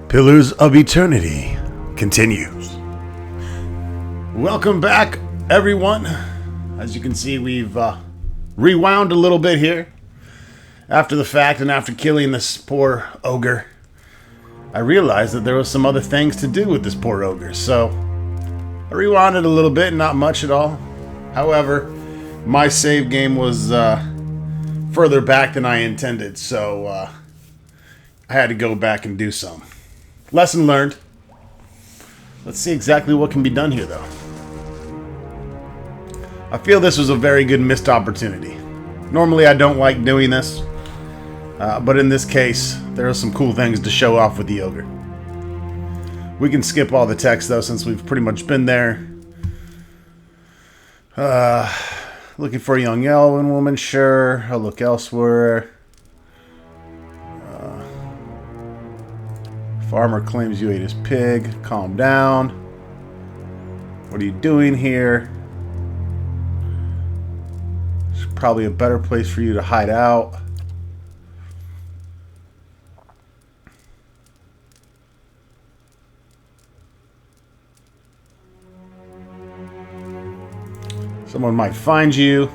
Pillars of Eternity continues. Welcome back, everyone. As you can see, we've rewound a little bit here. After the fact, and after killing this poor ogre, I realized that there was some other things to do with this poor ogre, so I rewound it a little bit, not much at all. However, my save game was further back than I intended, so I had to go back and do some. Lesson learned. Let's see exactly what can be done here, though. I feel this was a very good missed opportunity. Normally I don't like doing this, but in this case, there are some cool things to show off with the ogre. We can skip all the text, though, since we've pretty much been there. Looking for a young elven woman, sure. I'll look elsewhere. Farmer claims you ate his pig. Calm down. What are you doing here? There's probably a better place for you to hide out. Someone might find you.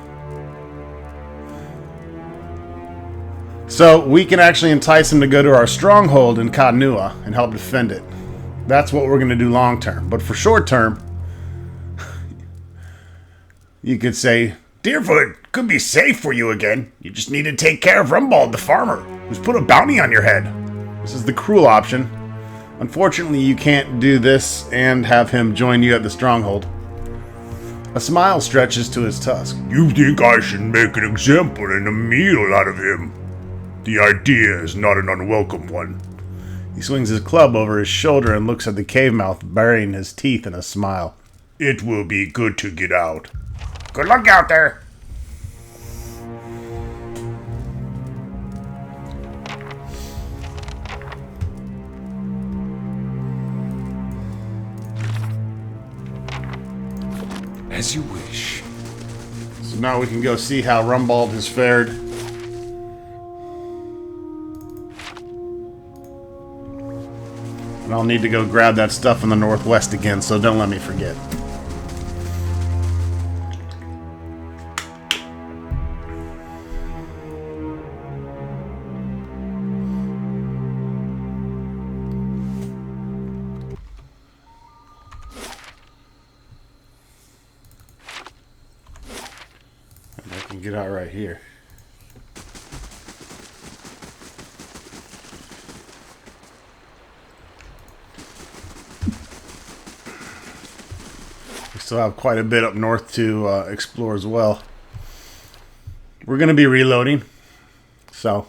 So we can actually entice him to go to our stronghold in Kadnua and help defend it. That's what we're going to do long term. But for short term, you could say, Deerfoot could be safe for you again. You just need to take care of Rumbald the farmer, who's put a bounty on your head. This is the cruel option. Unfortunately, you can't do this and have him join you at the stronghold. A smile stretches to his tusk. You think I should make an example and a meal out of him? The idea is not an unwelcome one. He swings his club over his shoulder and looks at the cave mouth, burying his teeth in a smile. It will be good to get out. Good luck out there. As you wish. So now we can go see how Rumbald has fared. And I'll need to go grab that stuff in the northwest again, so don't let me forget. And I can get out right here. Still have quite a bit up north to explore as well. We're going to be reloading, so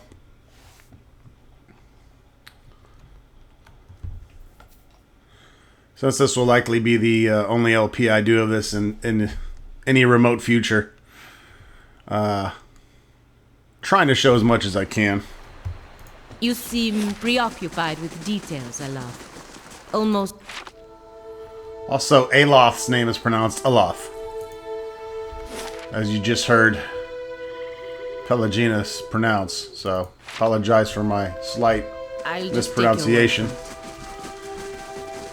since this will likely be the only LP I do of this in any remote future, trying to show as much as I can. You seem preoccupied with details, I love. Almost. Also, Aloth's name is pronounced Aloth. As you just heard Pelaginus pronounce, so apologize for my slight mispronunciation.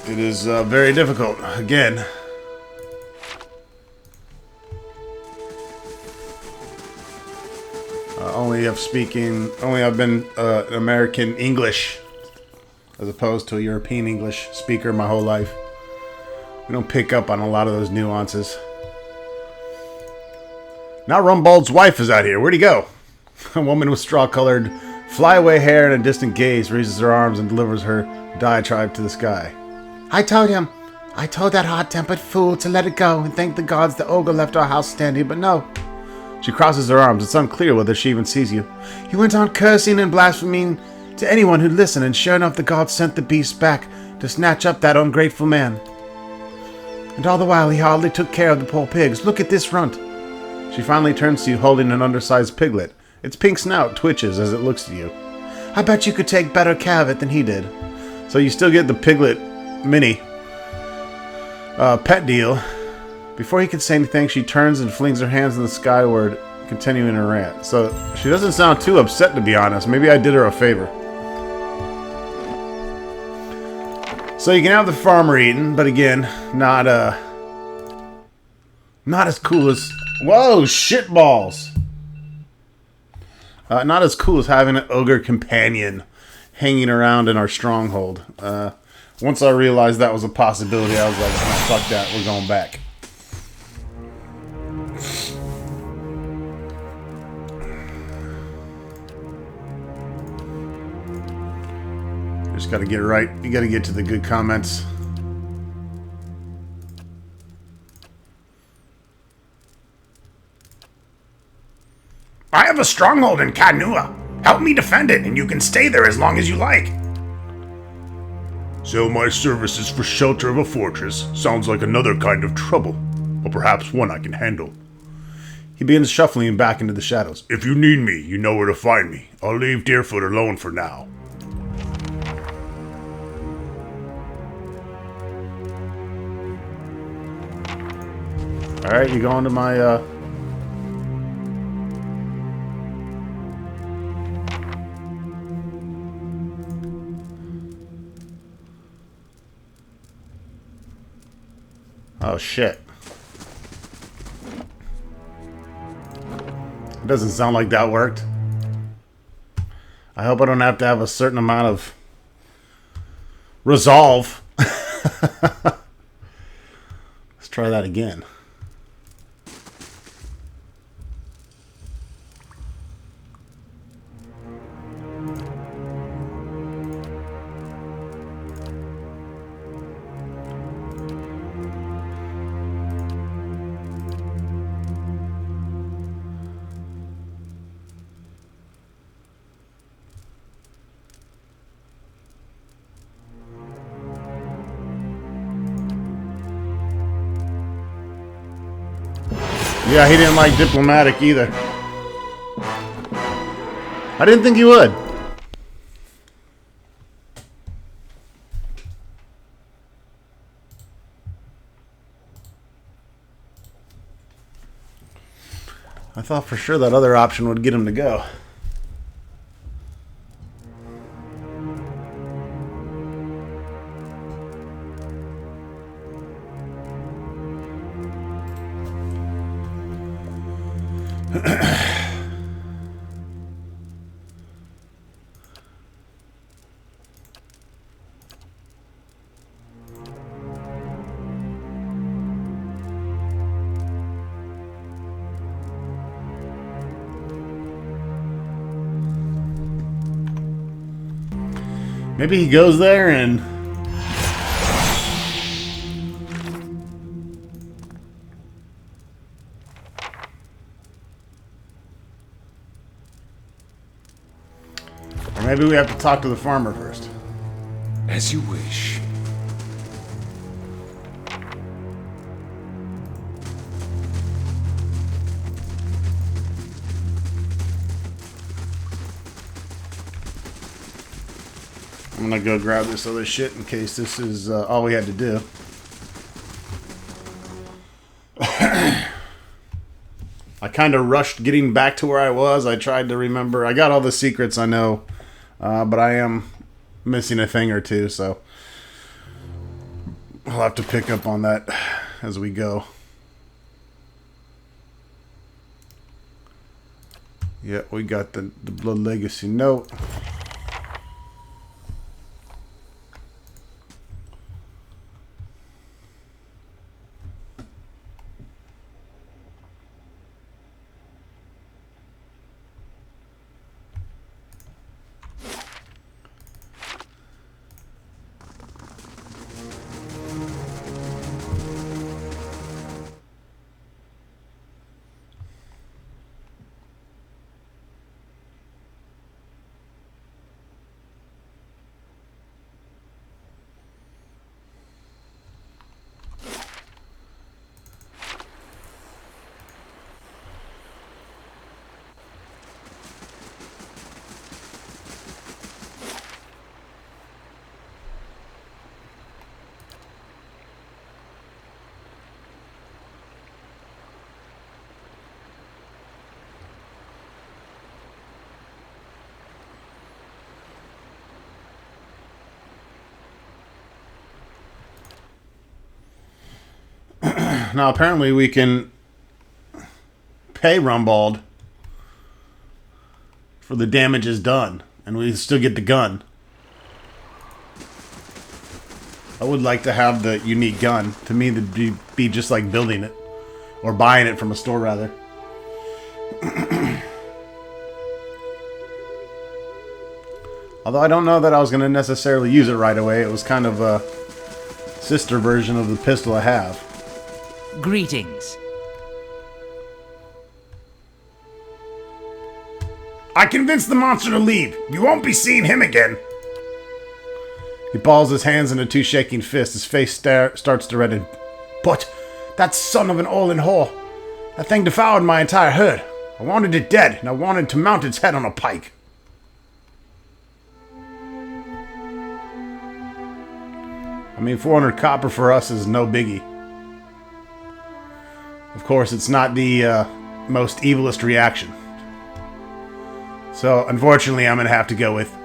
It is very difficult. Again. Only I've been an American English as opposed to a European English speaker my whole life. We don't pick up on a lot of those nuances. Now Rumbald's wife is out here. Where'd he go? A woman with straw-colored, flyaway hair and a distant gaze raises her arms and delivers her diatribe to the sky. I told that hot-tempered fool to let it go and thank the gods the ogre left our house standing, but no. She crosses her arms. It's unclear whether she even sees you. He went on cursing and blaspheming to anyone who'd listen, and sure enough the gods sent the beast back to snatch up that ungrateful man. And all the while, he hardly took care of the poor pigs. Look at this runt. She finally turns to you holding an undersized piglet. Its pink snout twitches as it looks to you. I bet you could take better care of it than he did. So you still get the piglet mini pet deal. Before he can say anything, she turns and flings her hands in the skyward, continuing her rant. So she doesn't sound too upset, to be honest. Maybe I did her a favor. So you can have the farmer eaten, but again, not as cool as... Whoa, shitballs! Not as cool as having an ogre companion hanging around in our stronghold. Once I realized that was a possibility, I was like, nah, fuck that, we're going back. Just gotta get it right. You gotta get to the good comments. I have a stronghold in Kanua. Help me defend it, and you can stay there as long as you like. Sell my services for shelter of a fortress. Sounds like another kind of trouble, or perhaps one I can handle. He begins shuffling back into the shadows. If you need me, you know where to find me. I'll leave Deerfoot alone for now. Alright, you go into my, Oh, shit. It doesn't sound like that worked. I hope I don't have to have a certain amount of resolve. Let's try that again. Yeah, he didn't like diplomatic either. I didn't think he would. I thought for sure that other option would get him to go. Maybe he goes there and... Or maybe we have to talk to the farmer first. As you wish. I'm gonna go grab this other shit in case this is all we had to do. I kind of rushed getting back to where I was. I tried to remember. I got all the secrets, I know. But I am missing a thing or two, so I'll have to pick up on that as we go. Yeah, we got the Blood Legacy note. Now, apparently we can pay Rumbald for the damages done, and we still get the gun. I would like to have the unique gun. To me, that'd be just like building it. Or buying it from a store, rather. Although I don't know that I was going to necessarily use it right away. It was kind of a sister version of the pistol I have. Greetings. I convinced the monster to leave. You won't be seeing him again. He balls his hands into two shaking fists. His face starts to redden. But that son of an Olin whore. That thing devoured my entire herd. I wanted it dead, and I wanted to mount its head on a pike. I mean, 400 copper for us is no biggie. Of course, it's not the most evilest reaction. So, unfortunately, I'm going to have to go with...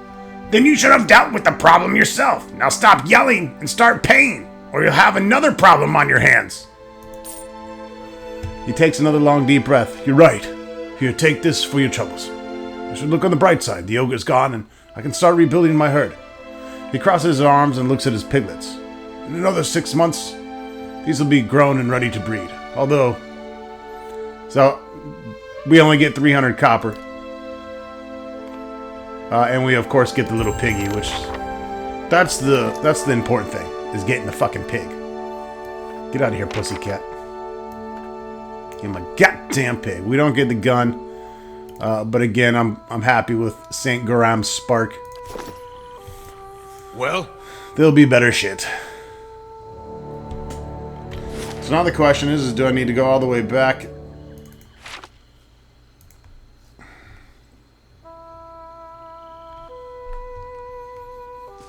Then you should have dealt with the problem yourself. Now stop yelling and start paying, or you'll have another problem on your hands. He takes another long, deep breath. You're right. Here, take this for your troubles. I should look on the bright side. The ogre's gone, and I can start rebuilding my herd. He crosses his arms and looks at his piglets. In another 6 months, these will be grown and ready to breed. Although... So, we only get 300 copper. And we, of course, get the little piggy, which... That's the important thing, is getting the fucking pig. Get out of here, pussycat. Give him a goddamn pig. We don't get the gun. But again, I'm happy with St. Goram's spark. Well? There'll be better shit. So now the question is do I need to go all the way back...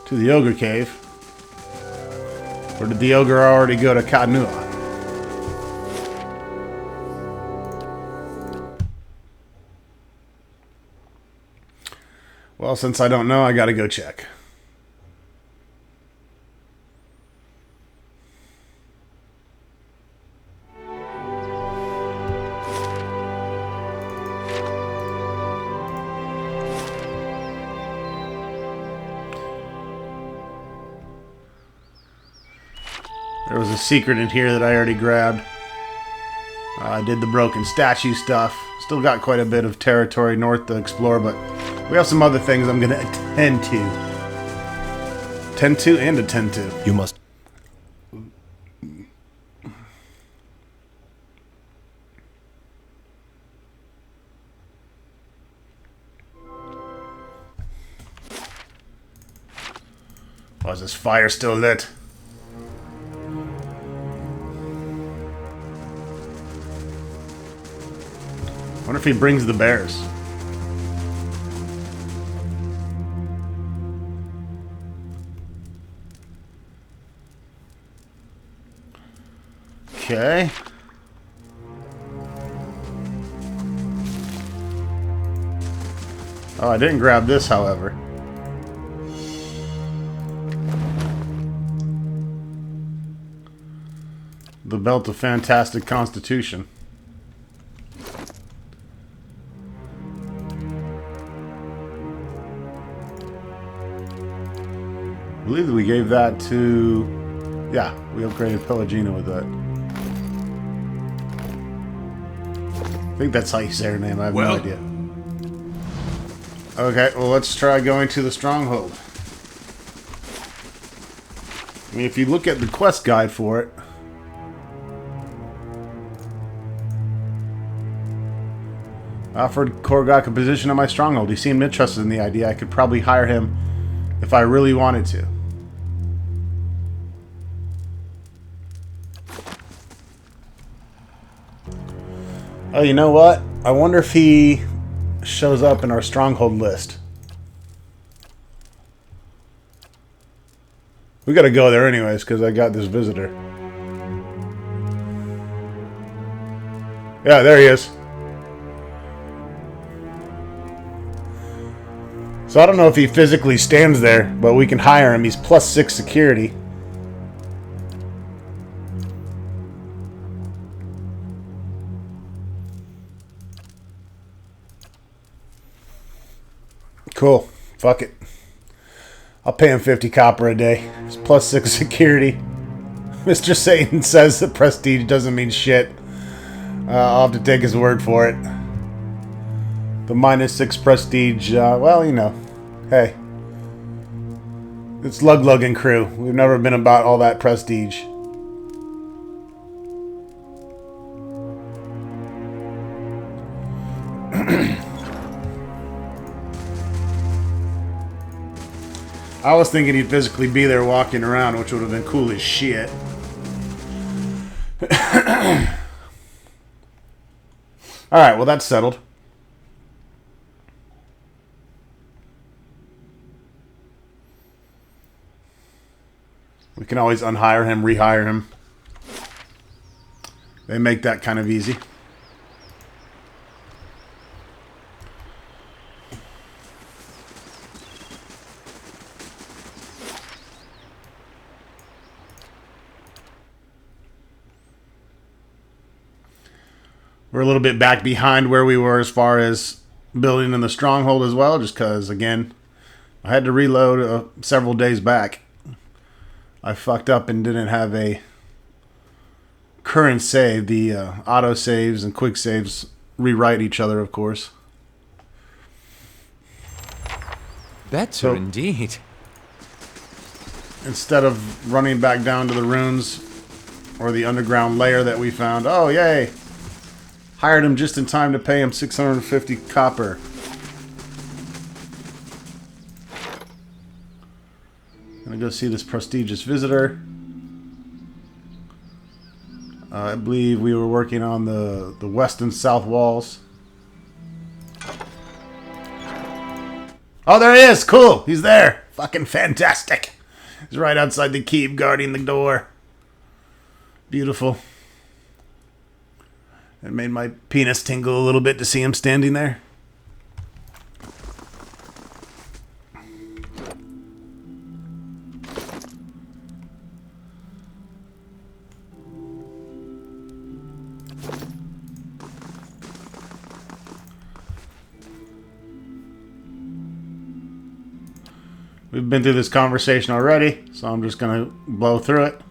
to the Ogre Cave? Or did the Ogre already go to Kadnua? Well, since I don't know, I gotta go check. There was a secret in here that I already grabbed. I did the broken statue stuff. Still got quite a bit of territory north to explore, but we have some other things I'm going to attend to. Attend to. You must... Why is this fire still lit? Wonder if he brings the bears. Okay. Oh, I didn't grab this, however. The Belt of Fantastic Constitution. I believe that we gave that to... Yeah, we upgraded Pelagina with that. I think that's how you say her name. I have no idea. Okay, well, let's try going to the stronghold. I mean, if you look at the quest guide for it... I offered Korgok a position at my stronghold. He seemed interested in the idea. I could probably hire him if I really wanted to. Oh, you know what? I wonder if he shows up in our stronghold list. We gotta go there anyways, because I got this visitor. Yeah, there he is. So I don't know if he physically stands there, but we can hire him. He's +6 security. Cool. Fuck it. I'll pay him 50 copper a day. It's plus 6 security. Mr. Satan says that prestige doesn't mean shit. I'll have to take his word for it. The minus 6 prestige, well, you know. Hey. It's Lug and crew. We've never been about all that prestige. I was thinking he'd physically be there walking around, which would have been cool as shit. Alright, well that's settled. We can always unhire him, rehire him. They make that kind of easy. We're a little bit back behind where we were as far as building in the stronghold as well, just because, again, I had to reload several days back. I fucked up and didn't have a current save. The auto saves and quick saves rewrite each other, of course. Better indeed. Instead of running back down to the ruins or the underground lair that we found, oh yay! Hired him just in time to pay him 650 copper. Gonna go see this prestigious visitor. I believe we were working on the west and south walls. Oh, there he is! Cool! He's there! Fucking fantastic! He's right outside the keep, guarding the door. Beautiful. It made my penis tingle a little bit to see him standing there. We've been through this conversation already, so I'm just going to blow through it.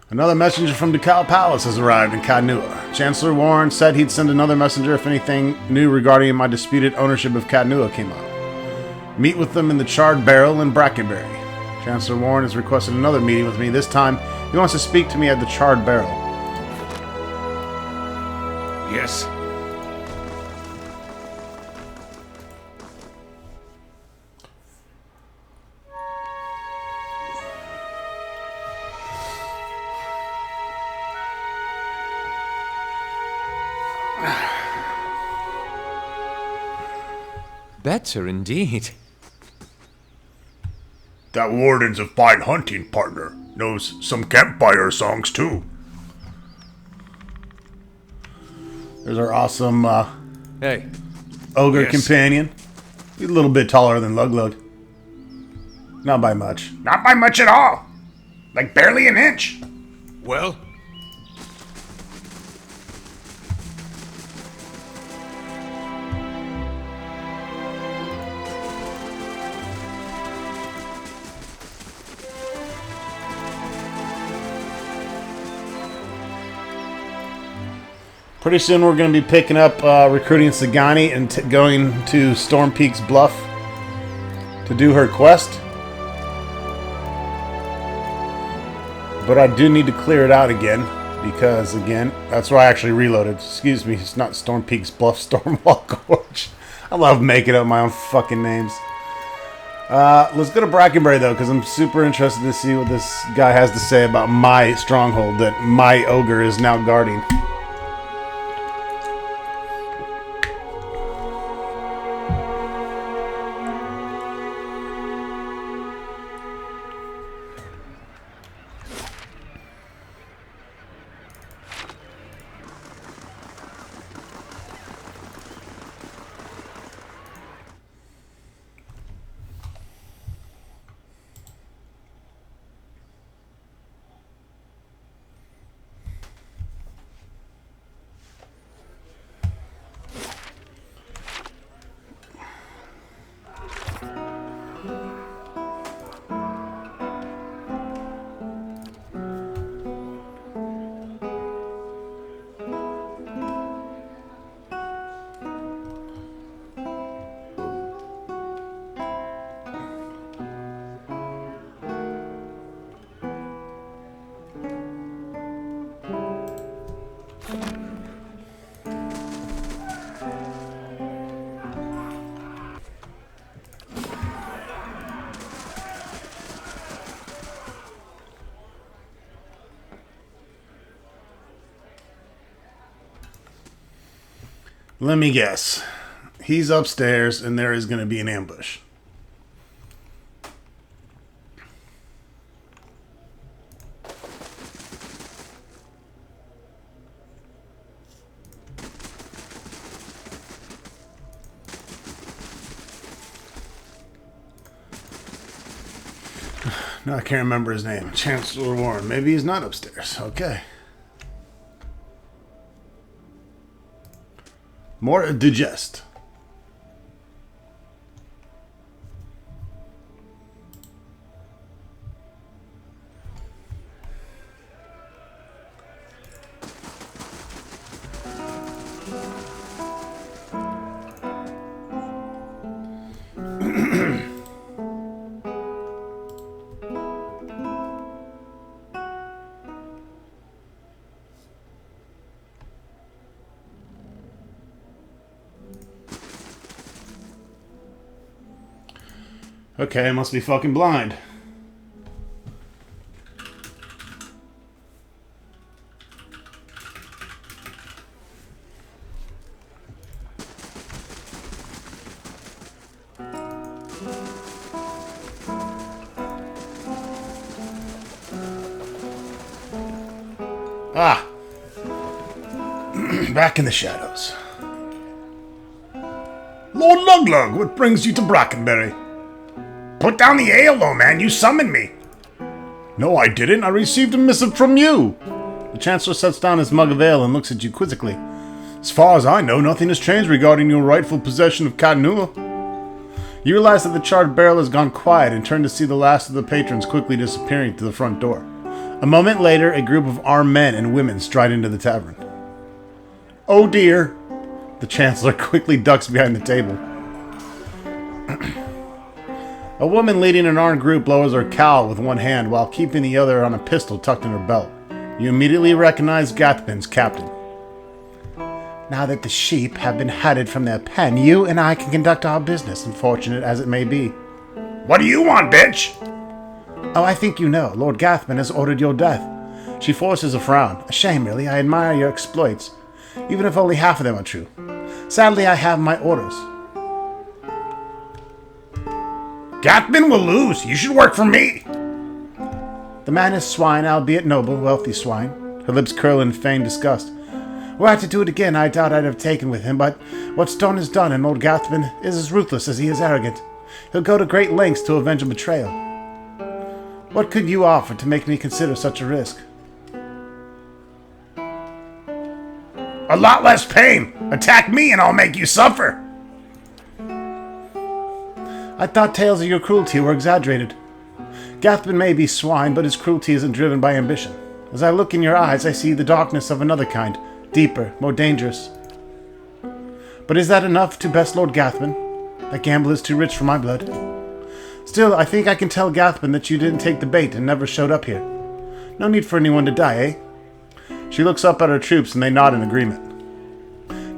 Another messenger from Ducal Palace has arrived in Cadnua. Chancellor Warren said he'd send another messenger if anything new regarding my disputed ownership of Cadnua came up. Meet with them in the Charred Barrel in Brackenbury. Chancellor Warren has requested another meeting with me. This time, he wants to speak to me at the Charred Barrel. Yes. Better indeed. That Warden's a fine hunting partner. Knows some campfire songs too. There's our awesome Hey. ogre Yes. companion. He's a little bit taller than Lug. Not by much. Not by much at all. Like barely an inch. Well, Pretty soon we're going to be picking up recruiting Sagani and going to Storm Peak's Bluff to do her quest. But I do need to clear it out again because, again, that's where I actually reloaded. Excuse me, it's not Storm Peak's Bluff, Stormwall Gorge. I love making up my own fucking names. Let's go to Brackenbury, though, because I'm super interested to see what this guy has to say about my stronghold that my ogre is now guarding. Let me guess. He's upstairs, and there is going to be an ambush. No, I can't remember his name. Chancellor Warren. Maybe he's not upstairs. Okay. More digest. Okay, I must be fucking blind. Ah! Back in the shadows. Lord Luglug, what brings you to Brackenbury? Put down the ale, old man. You summoned me. No, I didn't. I received a missive from you. The Chancellor sets down his mug of ale and looks at you quizzically. As far as I know, nothing has changed regarding your rightful possession of Catanua. You realize that the charred barrel has gone quiet and turn to see the last of the patrons quickly disappearing through the front door. A moment later, a group of armed men and women stride into the tavern. Oh dear! The Chancellor quickly ducks behind the table. A woman leading an armed group lowers her cowl with one hand while keeping the other on a pistol tucked in her belt. You immediately recognize Gathbin's captain. Now that the sheep have been hatted from their pen, you and I can conduct our business, unfortunate as it may be. What do you want, bitch? Oh, I think you know. Lord Gathbin has ordered your death. She forces a frown. A shame, really. I admire your exploits, even if only half of them are true. Sadly, I have my orders. Gathbin will lose. You should work for me. The man is swine, albeit noble, wealthy swine. Her lips curl in feigned disgust. Were I to do it again, I doubt I'd have taken with him, but what's done is done, and Lord Gathbin is as ruthless as he is arrogant. He'll go to great lengths to avenge a betrayal. What could you offer to make me consider such a risk? A lot less pain. Attack me and I'll make you suffer. I thought tales of your cruelty were exaggerated. Gathbin may be swine, but his cruelty isn't driven by ambition. As I look in your eyes, I see the darkness of another kind, deeper, more dangerous. But is that enough to best Lord Gathbin? That gamble is too rich for my blood. Still, I think I can tell Gathbin that you didn't take the bait and never showed up here. No need for anyone to die, eh? She looks up at her troops and they nod in agreement.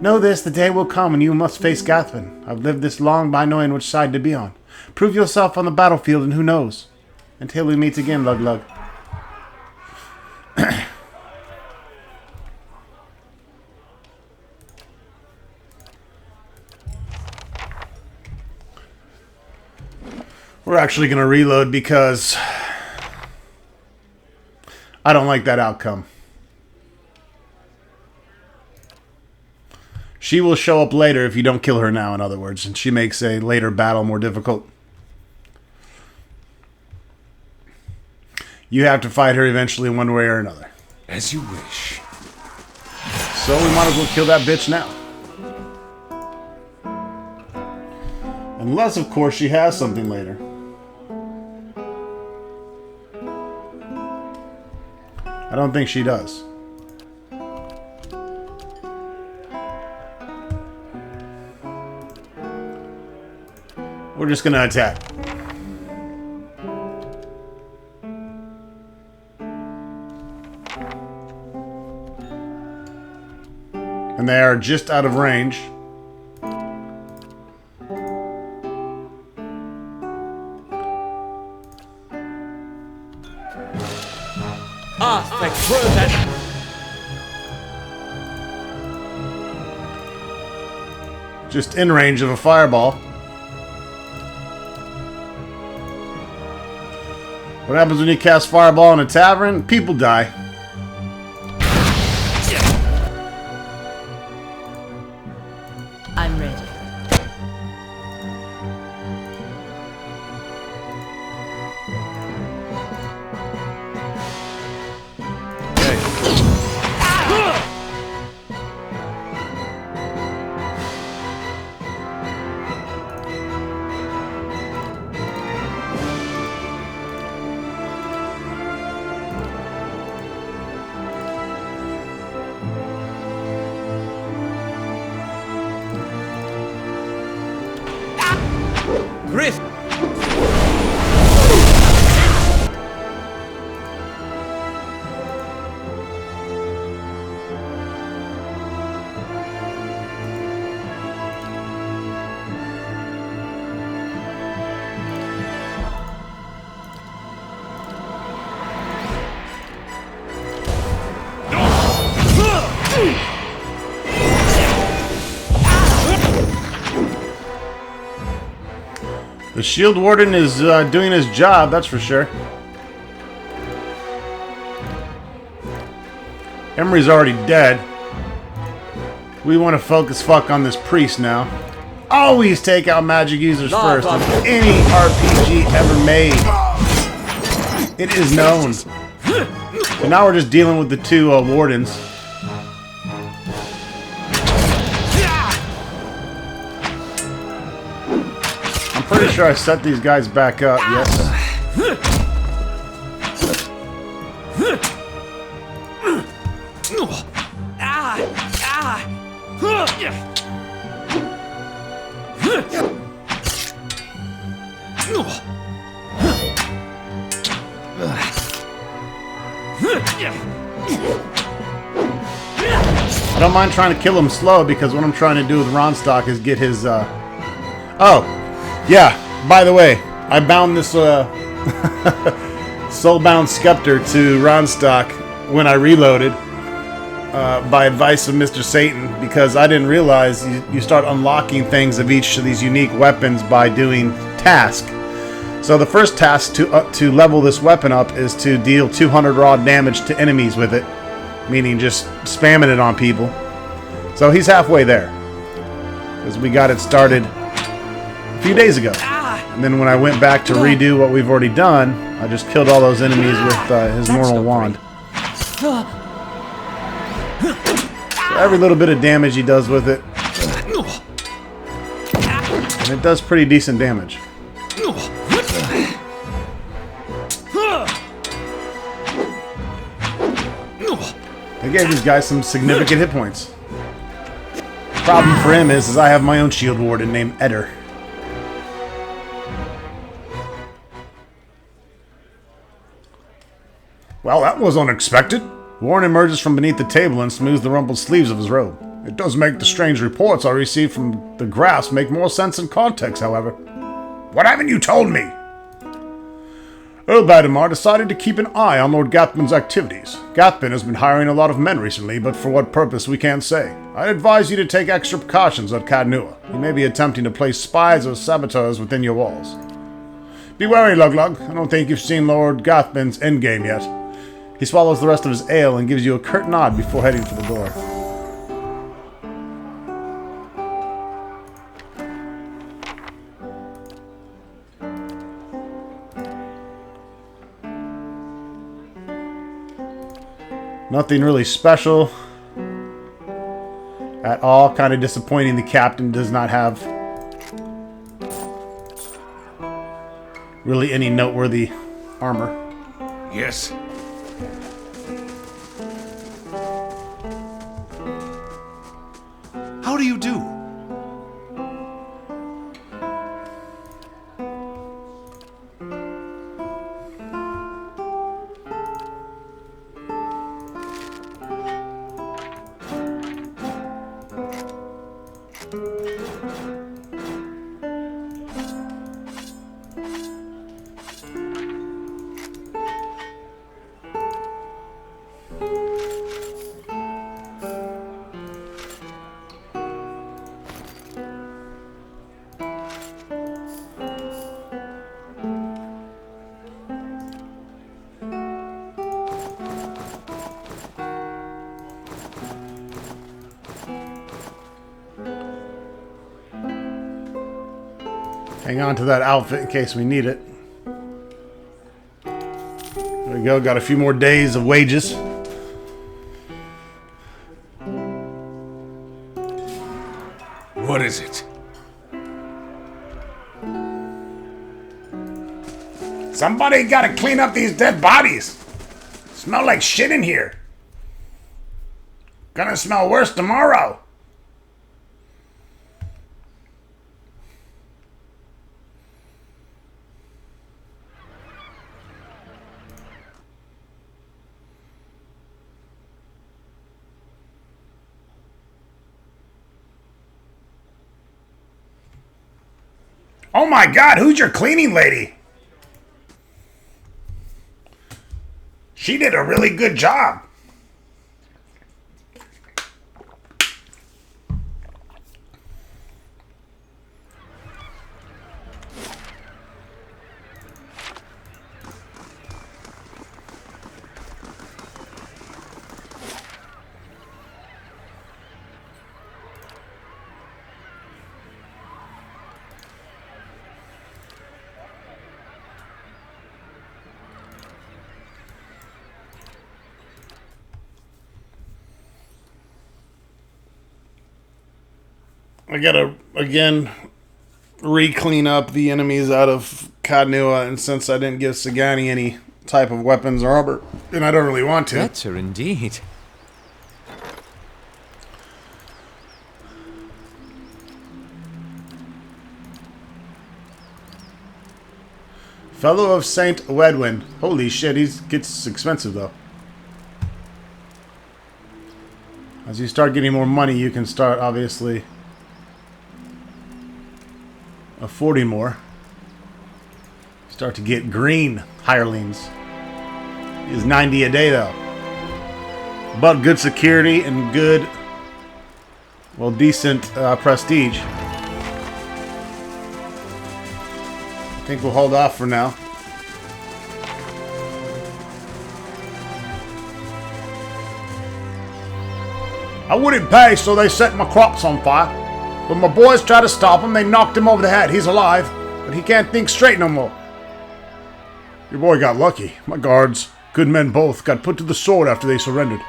Know this, the day will come when you must face Gathbin. I've lived this long by knowing which side to be on. Prove yourself on the battlefield and who knows? Until we meet again, Lug. We're actually going to reload because I don't like that outcome. She will show up later if you don't kill her now, in other words, and she makes a later battle more difficult. You have to fight her eventually one way or another. As you wish. So we might as well kill that bitch now. Unless, of course, she has something later. I don't think she does. We're just gonna attack. And they are just out of range. Thank throw that. just in range of a fireball. What happens when you cast fireball in a tavern? People die. I'm ready. Griff! The Shield Warden is doing his job, that's for sure. Emery's already dead. We want to focus fuck on this priest now. Always take out magic users first in any RPG ever made. It is known. So now we're just dealing with the two Wardens. I'm pretty sure I set these guys back up, yes. I don't mind trying to kill him slow because what I'm trying to do with Ronstock is get his, Oh, yeah, by the way, I bound this, Soulbound Scepter to Ronstock when I reloaded, by advice of Mr. Satan, because I didn't realize you start unlocking things of each of these unique weapons by doing task. So the first task to level this weapon up is to deal 200 raw damage to enemies with it, meaning just spamming it on people. So he's halfway there, because we got it started a few days ago. And then when I went back to redo what we've already done, I just killed all those enemies with his normal wand. So every little bit of damage he does with it, and it does pretty decent damage. I gave these guys some significant hit points. Problem for him is I have my own shield warden named Eder. Well, that was unexpected. Warren emerges from beneath the table and smooths the rumpled sleeves of his robe. It does make the strange reports I received from The graphs make more sense in context, however. What haven't you told me? Earl Badimar decided to keep an eye on Lord Gathman's activities. Gathman has been hiring a lot of men recently, but for what purpose we can't say. I advise you to take extra precautions at Cadnua. He may be attempting to place spies or saboteurs within your walls. Be wary, Luglug. I don't think you've seen Lord Gathman's endgame yet. He swallows the rest of his ale and gives you a curt nod before heading for the door. Nothing really special at all. Kind of disappointing the captain does not have really any noteworthy armor. Yes. How do you do? Hang on to that outfit in case we need it. There we go. Got a few more days of wages. What is it? Somebody gotta clean up these dead bodies. Smell like shit in here. Gonna smell worse tomorrow. Oh my God, who's your cleaning lady? She did a really good job. I gotta, again, re-clean up the enemies out of Kadnua, and since I didn't give Sagani any type of weapons or armor, and I don't really want to. Better indeed. Fellow of Saint Wedwin. Holy shit, he gets expensive though. As you start getting more money, you can start, obviously, affording more. Start to get green hirelings. Is 90 a day though. But good security and good, well, decent prestige. I think we'll hold off for now. I wouldn't pay, so they set my crops on fire. But my boys tried to stop him. They knocked him over the head. He's alive, but he can't think straight no more. Your boy got lucky. My guards, good men both, got put to the sword after they surrendered.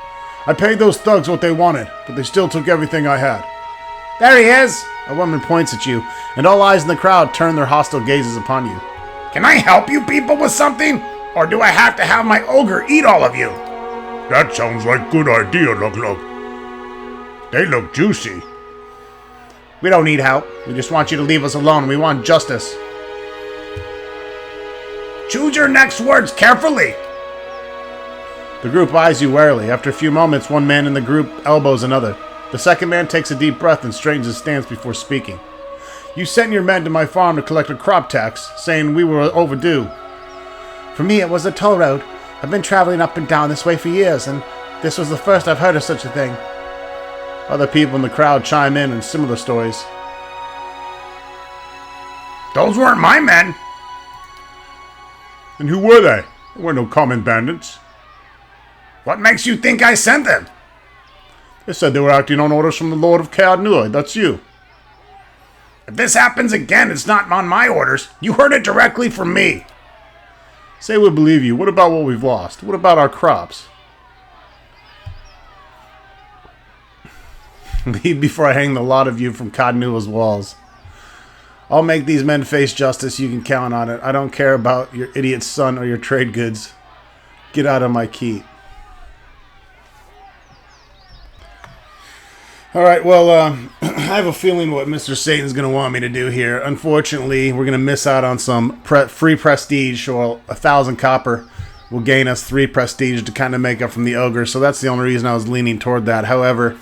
I paid those thugs what they wanted, but they still took everything I had. There he is. A woman points at you, and all eyes in the crowd turn their hostile gazes upon you. Can I help you people with something? Or do I have to have my ogre eat all of you? That sounds like good idea, Lug. They look juicy. We don't need help. We just want you to leave us alone. We want justice. Choose your next words carefully. The group eyes you warily. After a few moments, one man in the group elbows another. The second man takes a deep breath and straightens his stance before speaking. You sent your men to my farm to collect a crop tax, saying we were overdue. For me, it was a toll road. I've been traveling up and down this way for years, and this was the first I've heard of such a thing. Other people in the crowd chime in similar stories. Those weren't my men. And who were they? They were no common bandits. What makes you think I sent them? They said they were acting on orders from the Lord of Caadnua. That's you. If this happens again, it's not on my orders. You heard it directly from me. Say we believe you. What about what we've lost? What about our crops? Leave before I hang the lot of you from Caadnua's walls. I'll make these men face justice. You can count on it. I don't care about your idiot son or your trade goods. Get out of my keep. Alright, well, I have a feeling what Mr. Satan's going to want me to do here. Unfortunately, we're going to miss out on some free prestige. Well, 1,000 copper will gain us 3 prestige to kind of make up from the ogre. So that's the only reason I was leaning toward that. However,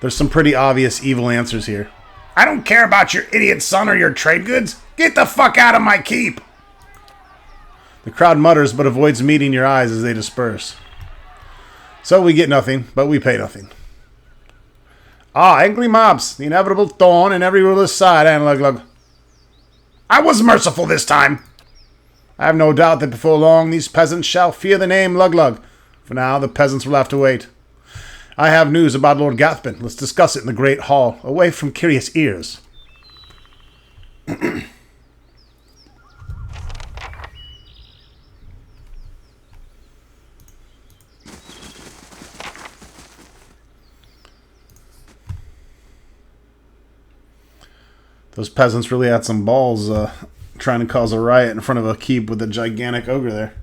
there's some pretty obvious evil answers here. I don't care about your idiot son or your trade goods. Get the fuck out of my keep. The crowd mutters but avoids meeting your eyes as they disperse. So we get nothing, but we pay nothing. Angry mobs, the inevitable thorn in every ruler's side, and Lug. I was merciful this time. I have no doubt that before long these peasants shall fear the name Lug. For now, the peasants will have to wait. I have news about Lord Gathbin. Let's discuss it in the Great Hall, away from curious ears. Those peasants really had some balls trying to cause a riot in front of a keep with a gigantic ogre there.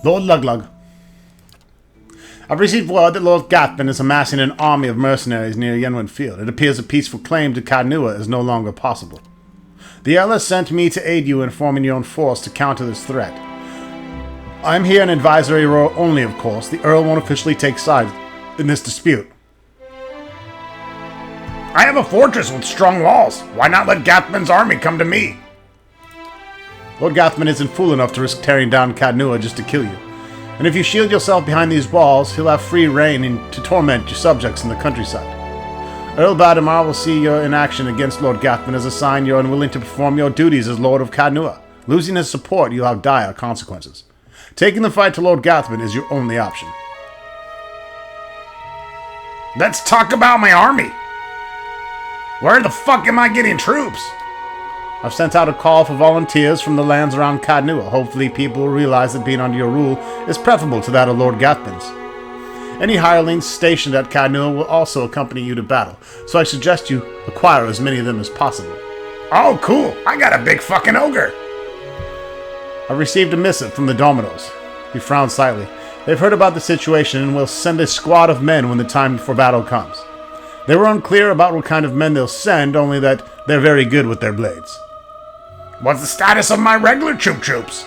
Lord Luglug. I've received word that Lord Gathman is amassing an army of mercenaries near Yenwyn Field. It appears a peaceful claim to Kadnua is no longer possible. The Earl has sent me to aid you in forming your own force to counter this threat. I am here in advisory role only, of course. The Earl won't officially take sides in this dispute. I have a fortress with strong walls. Why not let Gathman's army come to me? Lord Gathman isn't fool enough to risk tearing down Kadnua just to kill you. And if you shield yourself behind these walls, he'll have free reign to torment your subjects in the countryside. Earl Badamar will see you in action against Lord Gathman as a sign you're unwilling to perform your duties as Lord of Kadnua. Losing his support, you'll have dire consequences. Taking the fight to Lord Gathman is your only option. Let's talk about my army. Where the fuck am I getting troops? I've sent out a call for volunteers from the lands around Kadnua. Hopefully people will realize that being under your rule is preferable to that of Lord Gathman's. Any hirelings stationed at Kadnua will also accompany you to battle, so I suggest you acquire as many of them as possible. Oh, cool. I got a big fucking ogre. I've received a missive from the Dominos. He frowned slightly. They've heard about the situation and will send a squad of men when the time for battle comes. They were unclear about what kind of men they'll send, only that they're very good with their blades. What's the status of my regular troops?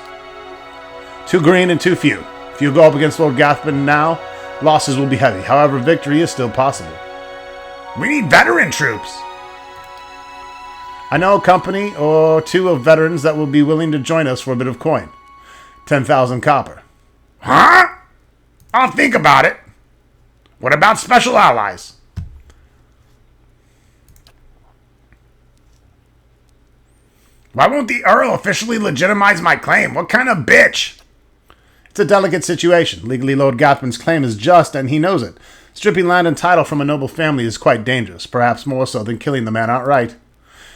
Too green and too few. If you go up against Lord Gathman now, losses will be heavy. However, victory is still possible. We need veteran troops. I know a company or two of veterans that will be willing to join us for a bit of coin. 10,000 copper. Huh? I'll think about it. What about special allies? Why won't the Earl officially legitimize my claim? What kind of bitch? It's a delicate situation. Legally, Lord Gathman's claim is just, and he knows it. Stripping land and title from a noble family is quite dangerous, perhaps more so than killing the man outright.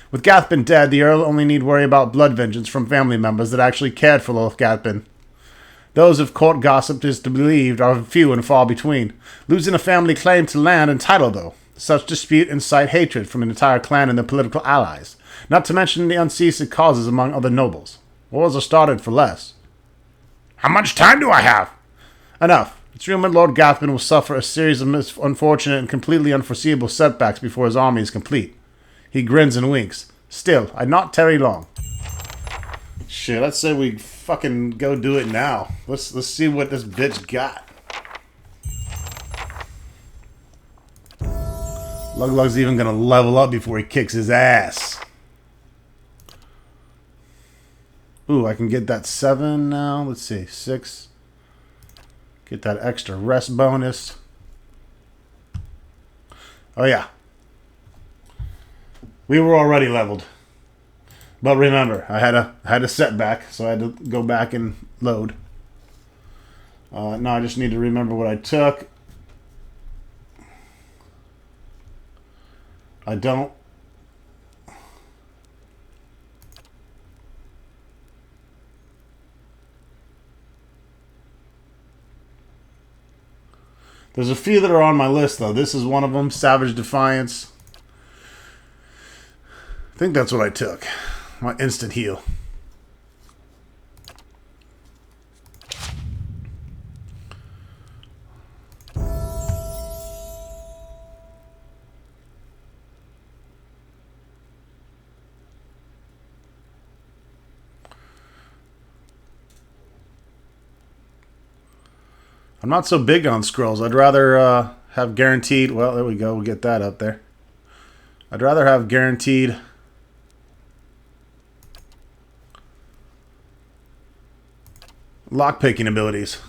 With Gathman dead, the Earl only need worry about blood vengeance from family members that actually cared for Lord Gathman. Those of court gossip is to be believed are few and far between. Losing a family claim to land and title, though. Such dispute incite hatred from an entire clan and their political allies. Not to mention the unceasing causes among other nobles. Wars are started for less. How much time do I have? Enough. It's rumored Lord Gathman will suffer a series of unfortunate and completely unforeseeable setbacks before his army is complete. He grins and winks. Still, I'd not tarry long. Shit, let's say we fucking go do it now. Let's see what this bitch got. Luglug's even gonna level up before he kicks his ass. Ooh, I can get that 7 now. Let's see, 6. Get that extra rest bonus. Oh yeah. We were already leveled. But remember, I had a setback, so I had to go back and load. Now I just need to remember what I took. I don't. There's a few that are on my list, though. This is one of them, Savage Defiance. I think that's what I took. My instant heal. I'm not so big on scrolls. I'd rather have guaranteed... Well, there we go. We'll get that up there. I'd rather have guaranteed... lockpicking abilities.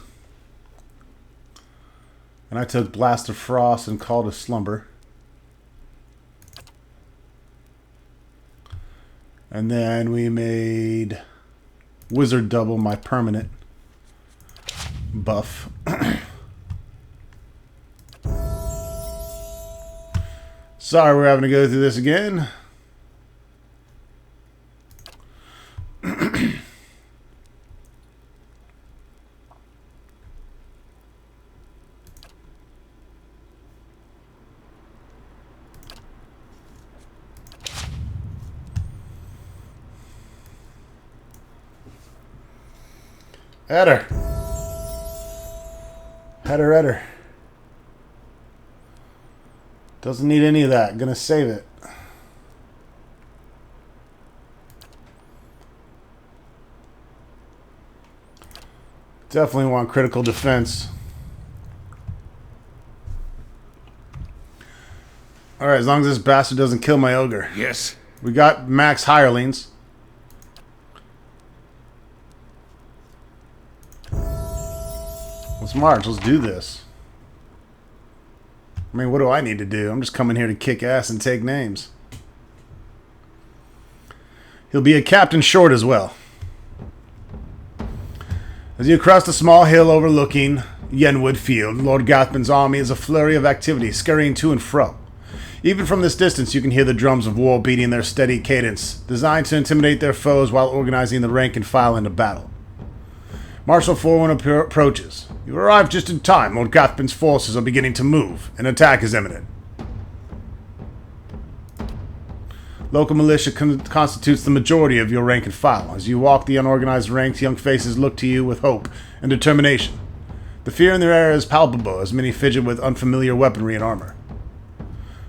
And I took Blast of Frost and Call to Slumber. And then we made Wizard Double my permanent buff. Sorry we're having to go through this again. Header. Header. Doesn't need any of that. Gonna save it. Definitely want critical defense. Alright, as long as this bastard doesn't kill my ogre. Yes. We got max hirelings. Let's march. Let's do this. I mean, what do I need to do? I'm just coming here to kick ass and take names. He'll be a captain short as well. As you cross the small hill overlooking Yenwood Field, Lord Gathman's army is a flurry of activity, scurrying to and fro. Even from this distance, you can hear the drums of war beating their steady cadence, designed to intimidate their foes while organizing the rank and file into battle. Marshal Forwin approaches. You arrive just in time. Lord Gathman's forces are beginning to move. An attack is imminent. Local militia constitutes the majority of your rank and file. As you walk the unorganized ranks, young faces look to you with hope and determination. The fear in their air is palpable as many fidget with unfamiliar weaponry and armor.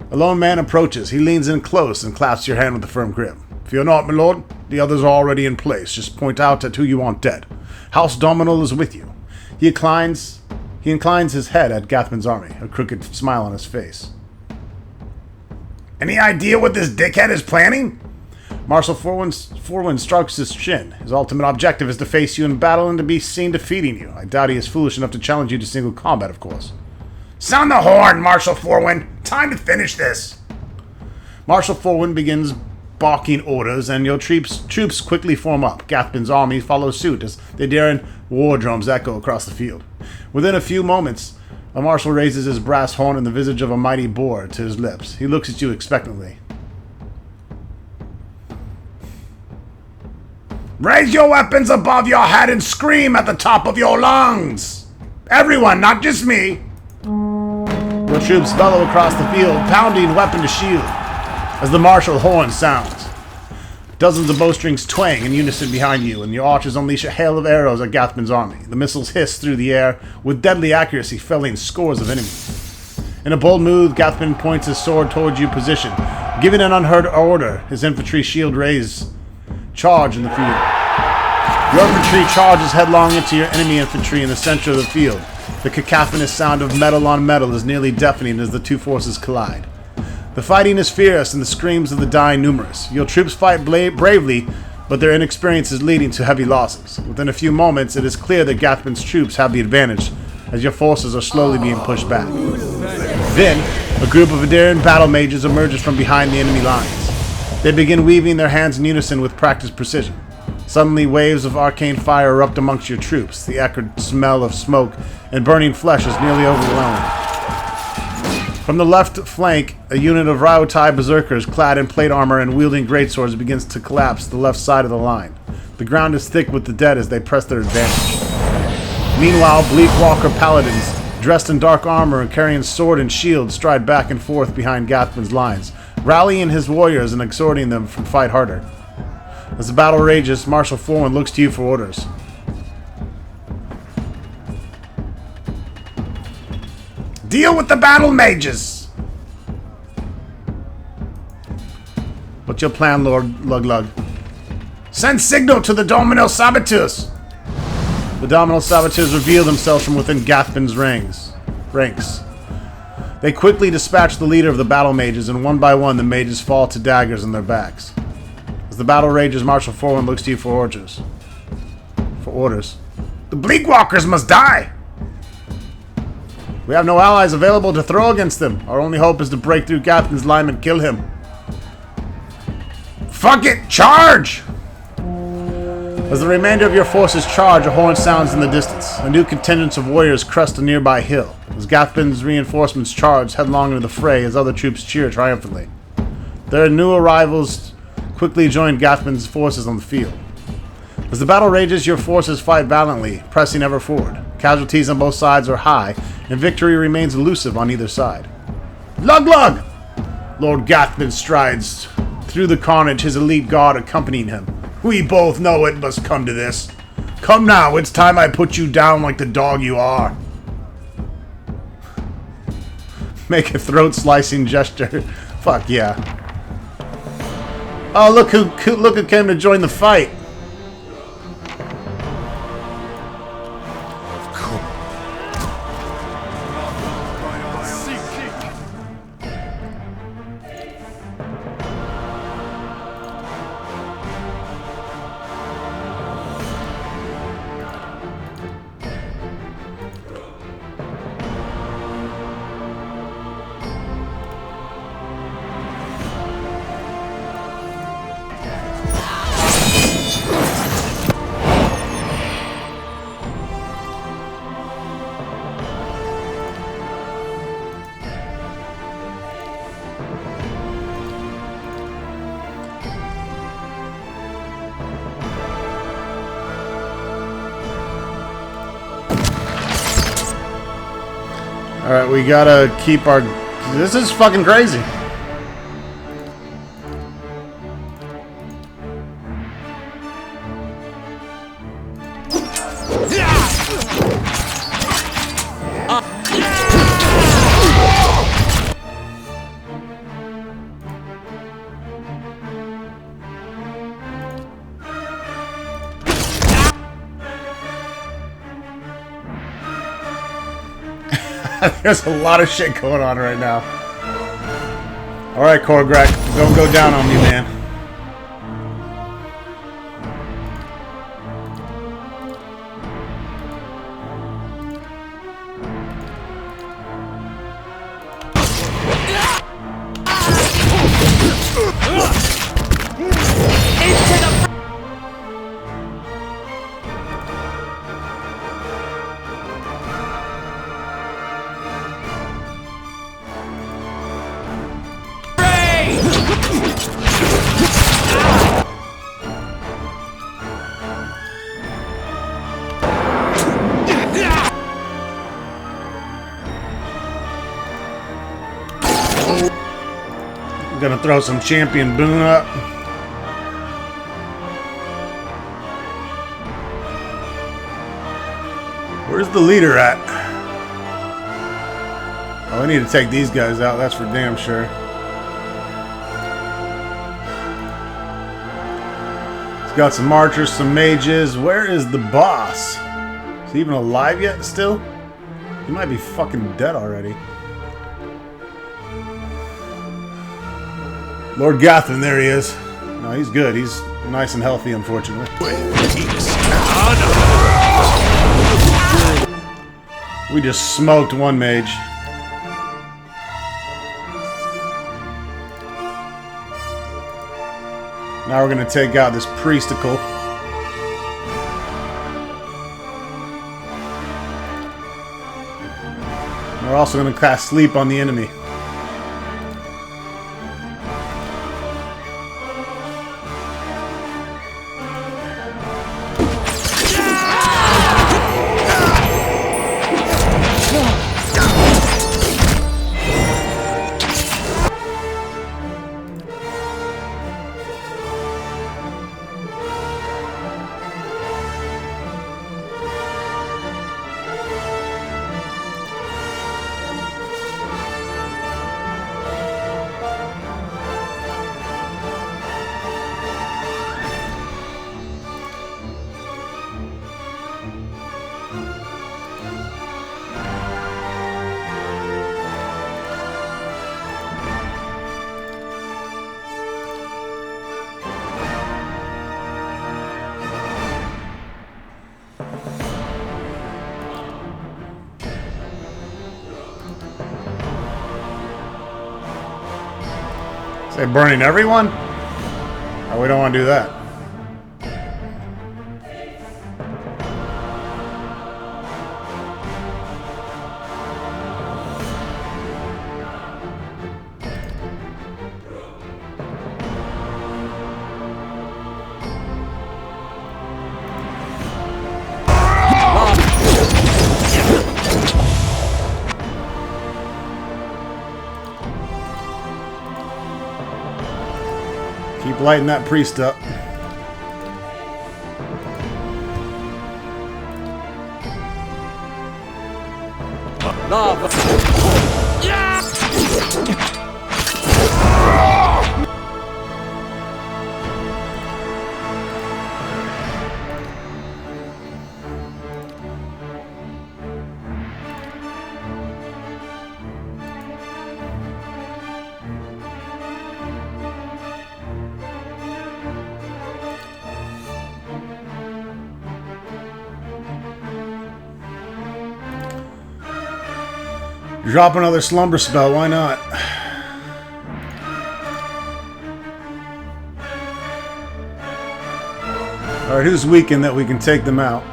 A lone man approaches. He leans in close and clasps your hand with a firm grip. Fear not, my lord. The others are already in place. Just point out at who you want dead. House Dominal is with you. He inclines his head at Gathman's army, a crooked smile on his face. Any idea what this dickhead is planning? Marshal Forwin strokes his chin. His ultimate objective is to face you in battle and to be seen defeating you. I doubt he is foolish enough to challenge you to single combat, of course. Sound the horn, Marshal Forwin! Time to finish this! Marshal Forwin begins barking orders, and your troops quickly form up. Gathman's army follows suit as the daring war drums echo across the field. Within a few moments, a marshal raises his brass horn and the visage of a mighty boar to his lips. He looks at you expectantly. Raise your weapons above your head and scream at the top of your lungs! Everyone, not just me! Your troops bellow across the field, pounding weapon to shield, as the martial horn sounds. Dozens of bowstrings twang in unison behind you, and your archers unleash a hail of arrows at Gathman's army. The missiles hiss through the air, with deadly accuracy felling scores of enemies. In a bold move, Gathman points his sword towards you position, giving an unheard order. His infantry shield raised. Charge in the field. Your infantry charges headlong into your enemy infantry in the center of the field. The cacophonous sound of metal on metal is nearly deafening as the two forces collide. The fighting is fierce and the screams of the dying numerous. Your troops fight bravely, but their inexperience is leading to heavy losses. Within a few moments, it is clear that Gathman's troops have the advantage, as your forces are slowly being pushed back. Then, a group of Adarian battle mages emerges from behind the enemy lines. They begin weaving their hands in unison with practiced precision. Suddenly, waves of arcane fire erupt amongst your troops. The acrid smell of smoke and burning flesh is nearly overwhelming. From the left flank, a unit of Rautai berserkers clad in plate armor and wielding greatswords begins to collapse the left side of the line. The ground is thick with the dead as they press their advantage. Meanwhile, Bleakwalker paladins, dressed in dark armor and carrying sword and shield, stride back and forth behind Gathman's lines, rallying his warriors and exhorting them to fight harder. As the battle rages, Marshal Forwin looks to you for orders. Deal with the battle mages! What's your plan, Lord Luglug? Send signal to the Dominal Saboteurs! The Dominal Saboteurs reveal themselves from within Gathman's ranks. They quickly dispatch the leader of the battle mages, and one by one the mages fall to daggers in their backs. As the battle rages, Marshal Forwin looks to you for orders. The Bleakwalkers must die! We have no allies available to throw against them. Our only hope is to break through Gathman's line and kill him. Fuck it! Charge! As the remainder of your forces charge, a horn sounds in the distance. A new contingent of warriors crest a nearby hill. As Gathman's reinforcements charge headlong into the fray, as other troops cheer triumphantly. Their new arrivals quickly join Gathman's forces on the field. As the battle rages, your forces fight valiantly, pressing ever forward. Casualties on both sides are high, and victory remains elusive on either side. Luglug! Lord Gathman strides through the carnage, his elite guard accompanying him. We both know it must come to this. Come now, it's time I put you down like the dog you are. Make a throat-slicing gesture. Fuck yeah. Oh, look who came to join the fight. Alright, we gotta keep our... This is fucking crazy. There's a lot of shit going on right now. Alright, Korgrak, don't go down on me, man. Gonna throw some champion boon up. Where's the leader at? Oh, I need to take these guys out, that's for damn sure. He's got some archers, some mages. Where is the boss? Is he even alive yet still? He might be fucking dead already. Lord Gotham, there he is. No, he's good. He's nice and healthy, unfortunately. We just smoked one mage. Now we're gonna take out this priesticle. We're also gonna cast sleep on the enemy. Say burning everyone? Oh, we don't want to do that. Keep lighting that priest up. Lava. Drop another slumber spell, why not? Alright, who's weakened that we can take them out?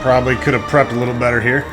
Probably could have prepped a little better here.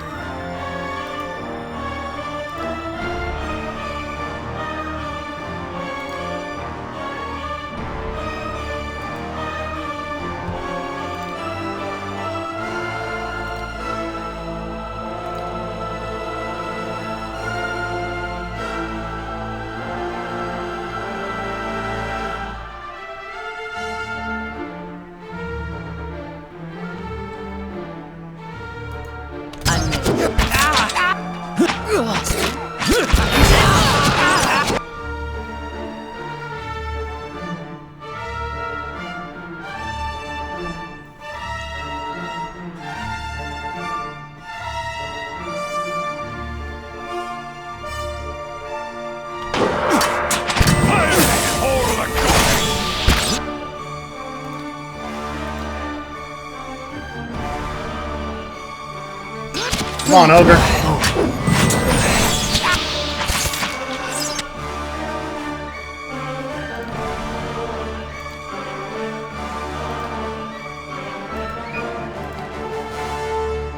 Come on, Ogre.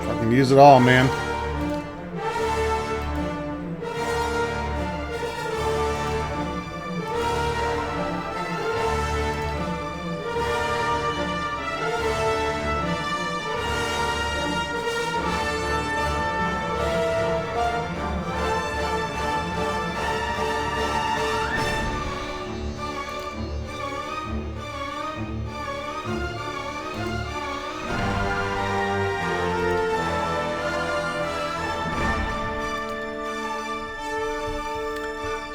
Fucking use it all, man.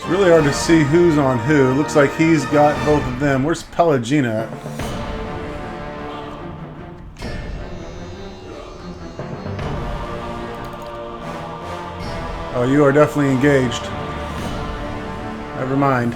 Really hard to see who's on who. Looks like he's got both of them. Where's Pelagina at? Oh, you are definitely engaged. Never mind.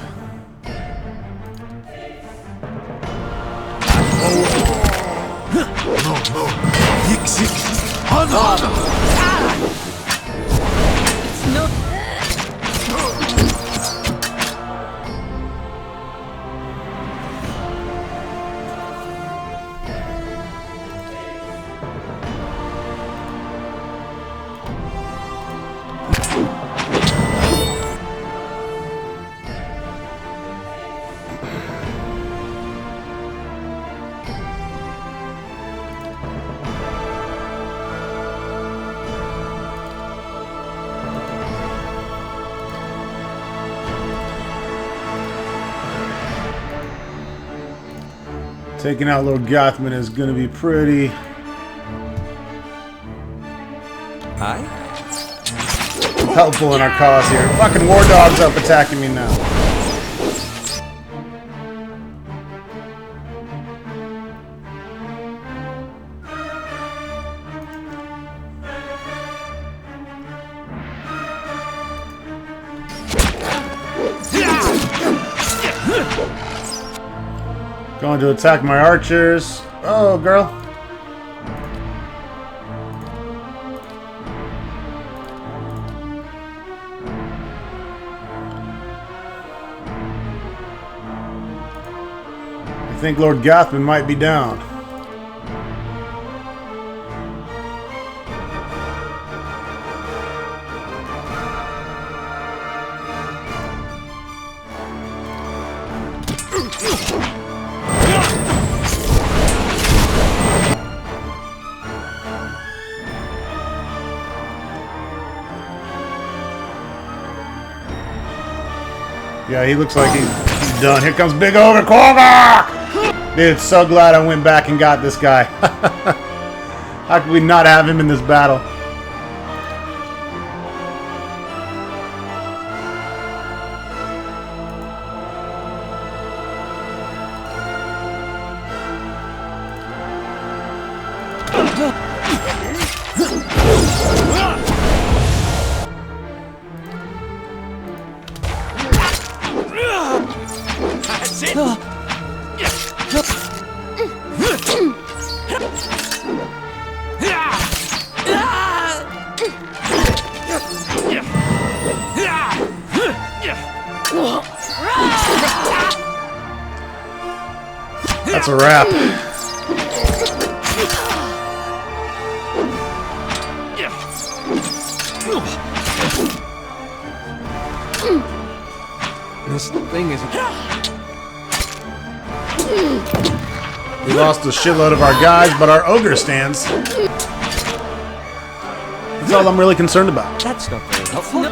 Taking out little Gothman is going to be pretty... helpful in our cause here. Fucking war dogs up attacking me now. Going to attack my archers. Oh, girl. I think Lord Gathman might be down. Yeah, he looks like he's done. Here comes Big Ogre Korvac! Dude, so glad I went back and got this guy. How could we not have him in this battle? That's it. That's a wrap. This thing is... We lost a shitload of our guys, but our ogre stands. That's all I'm really concerned about. That's not very helpful.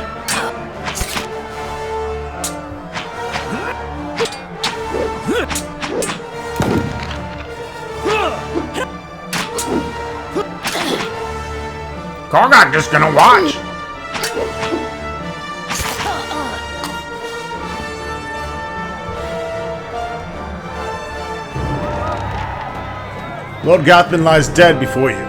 Korvac just gonna watch. Lord Gathman lies dead before you.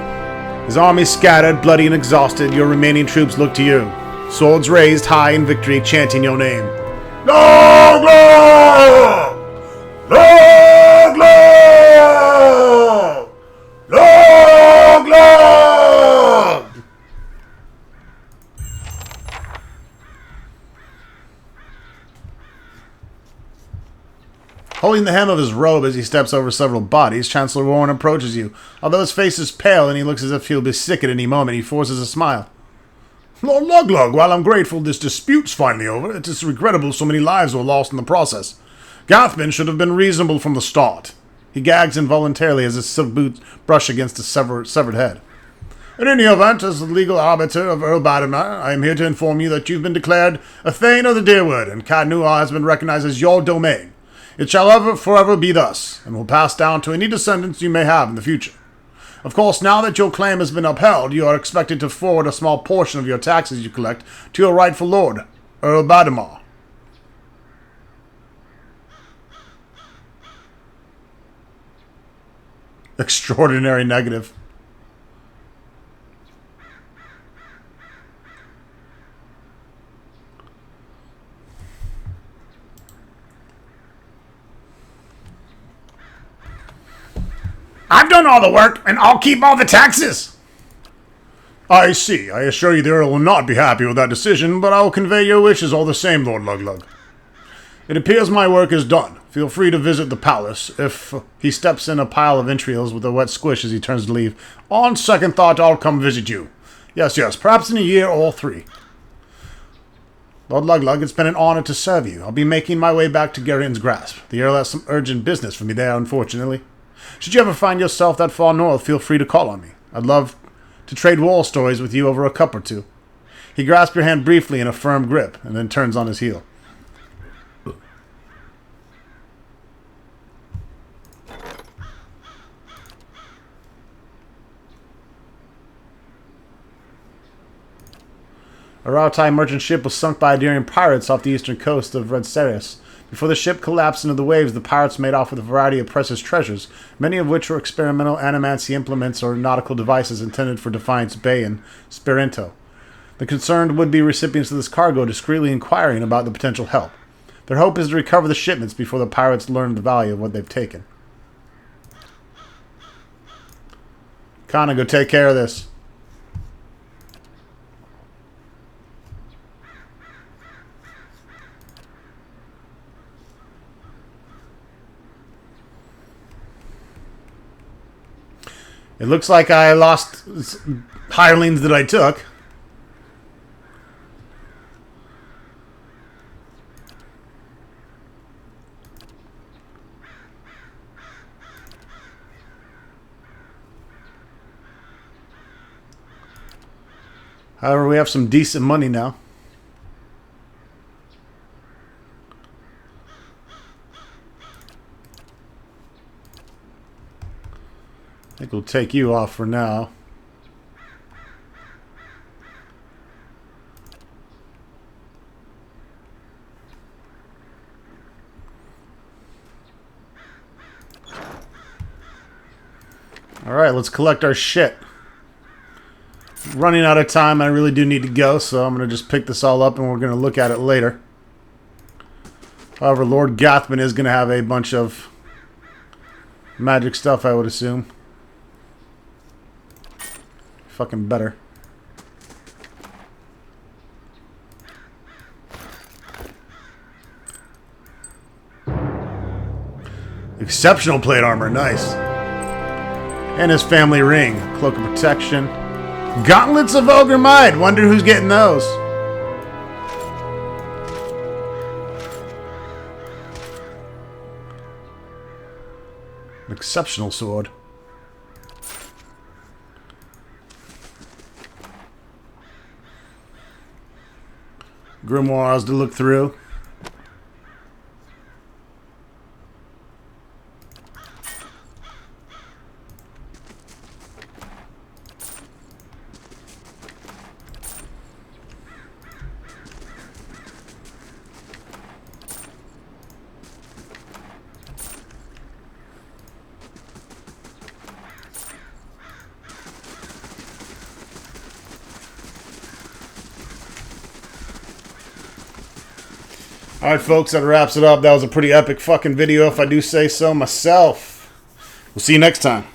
His army scattered, bloody and exhausted, your remaining troops look to you. Swords raised high in victory, chanting your name. Long live! Long live! Long live! Holding the hem of his robe as he steps over several bodies, Chancellor Warren approaches you. Although his face is pale and he looks as if he'll be sick at any moment, he forces a smile. Lord Luglug, while I'm grateful this dispute's finally over, it is regrettable so many lives were lost in the process. Gathman should have been reasonable from the start. He gags involuntarily as his silk boots brush against his severed head. In any event, as the legal arbiter of Earl Badimar, I am here to inform you that you've been declared a Thane of the Deerwood, and Cadnuar has been recognized as your domain. It shall ever forever be thus, and will pass down to any descendants you may have in the future. Of course, now that your claim has been upheld, you are expected to forward a small portion of your taxes you collect to your rightful lord, Earl Badimar. Extraordinary negative. I've done all the work, and I'll keep all the taxes. I see. I assure you the Earl will not be happy with that decision, but I will convey your wishes all the same, Lord Luglug. It appears my work is done. Feel free to visit the palace. If he steps in a pile of entrails with a wet squish as he turns to leave. On second thought, I'll come visit you. Yes, perhaps in a year or 3. Lord Luglug, it's been an honor to serve you. I'll be making my way back to Gerion's Grasp. The Earl has some urgent business for me there, unfortunately. Should you ever find yourself that far north, feel free to call on me. I'd love to trade war stories with you over a cup or two. He grasps your hand briefly in a firm grip, and then turns on his heel. A Rautai merchant ship was sunk by Adirian pirates off the eastern coast of Red Ceres. Before the ship collapsed into the waves, the pirates made off with a variety of precious treasures, many of which were experimental animancy implements or nautical devices intended for Defiance Bay and Spirento. The concerned would-be recipients of this cargo discreetly inquiring about the potential help. Their hope is to recover the shipments before the pirates learn the value of what they've taken. Kana, go take care of this. It looks like I lost hirelings that I took. However, we have some decent money now. I think we'll take you off for now. Alright, let's collect our shit. Running out of time, I really do need to go, so I'm going to just pick this all up and we're going to look at it later. However, Lord Gothman is going to have a bunch of magic stuff, I would assume. Fucking better. Exceptional plate armor, nice. And his family ring, cloak of protection. Gauntlets of Ogre Might, wonder who's getting those. An exceptional sword. Grimoires to look through. Alright folks, that wraps it up. That was a pretty epic fucking video if I do say so myself. We'll see you next time.